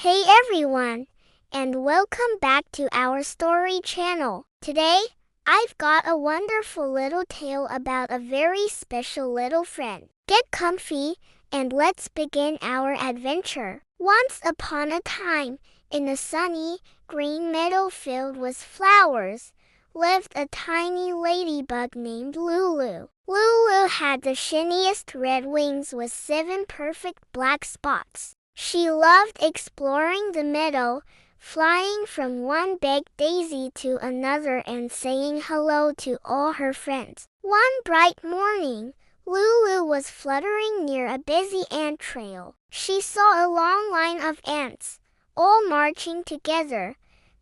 Hey everyone, and welcome back to our story channel. Today, I've got a wonderful little tale about a very special little friend. Get comfy, and let's begin our adventure. Once upon a time, in a sunny, green meadow filled with flowers, lived a tiny ladybug named Lulu. Lulu had the shiniest red wings with 7 perfect black spots. She loved exploring the meadow, flying from one big daisy to another and saying hello to all her friends. One bright morning, Lulu was fluttering near a busy ant trail. She saw a long line of ants, all marching together,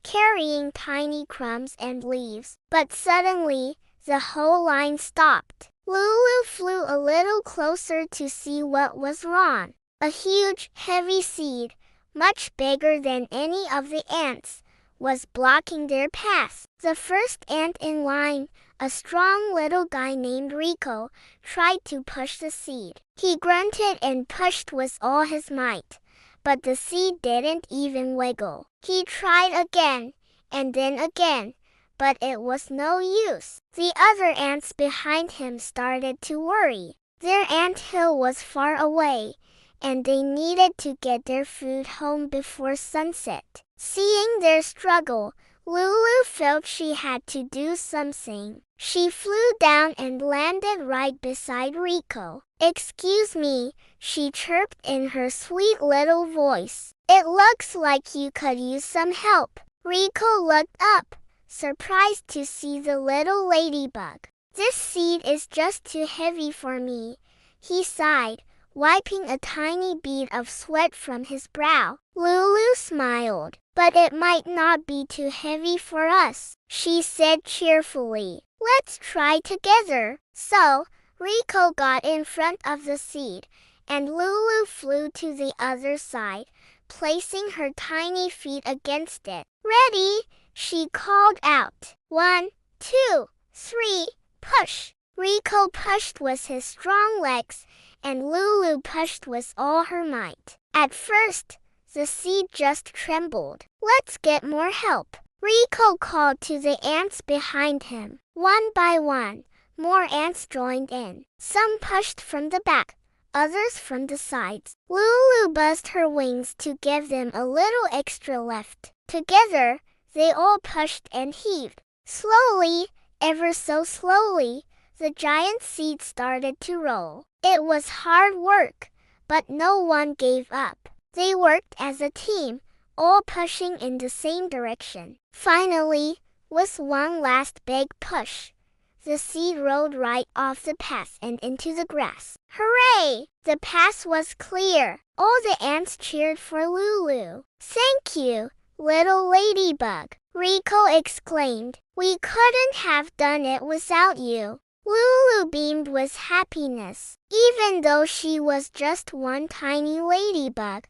carrying tiny crumbs and leaves. But suddenly, the whole line stopped. Lulu flew a little closer to see what was wrong. A huge, heavy seed, much bigger than any of the ants, was blocking their path. The first ant in line, a strong little guy named Rico, tried to push the seed. He grunted and pushed with all his might, but the seed didn't even wiggle. He tried again, and then again, but it was no use. The other ants behind him started to worry. Their anthill was far away, and they needed to get their food home before sunset. Seeing their struggle, Lulu felt she had to do something. She flew down and landed right beside Rico. "Excuse me," she chirped in her sweet little voice. "It looks like you could use some help." Rico looked up, surprised to see the little ladybug. "This seed is just too heavy for me," he sighed, wiping a tiny bead of sweat from his brow. Lulu smiled. "But it might not be too heavy for us," she said cheerfully. "Let's try together." So, Rico got in front of the seed, and Lulu flew to the other side, placing her tiny feet against it. "Ready?" she called out. 1, 2, 3, push! Rico pushed with his strong legs, and Lulu pushed with all her might. At first, the seed just trembled. "Let's get more help," Rico called to the ants behind him. One by one, more ants joined in. Some pushed from the back, others from the sides. Lulu buzzed her wings to give them a little extra lift. Together, they all pushed and heaved. Slowly, ever so slowly, the giant seed started to roll. It was hard work, but no one gave up. They worked as a team, all pushing in the same direction. Finally, with one last big push, the seed rolled right off the path and into the grass. Hooray! The path was clear. All the ants cheered for Lulu. "Thank you, little ladybug," Rico exclaimed. "We couldn't have done it without you." Lulu beamed with happiness. Even though she was just one tiny ladybug,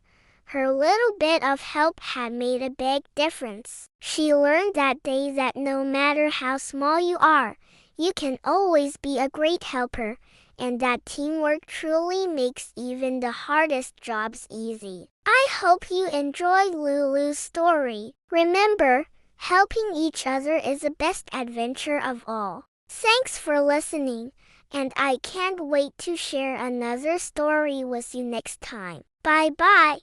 her little bit of help had made a big difference. She learned that day that no matter how small you are, you can always be a great helper, and that teamwork truly makes even the hardest jobs easy. I hope you enjoyed Lulu's story. Remember, helping each other is the best adventure of all. Thanks for listening, and I can't wait to share another story with you next time. Bye-bye.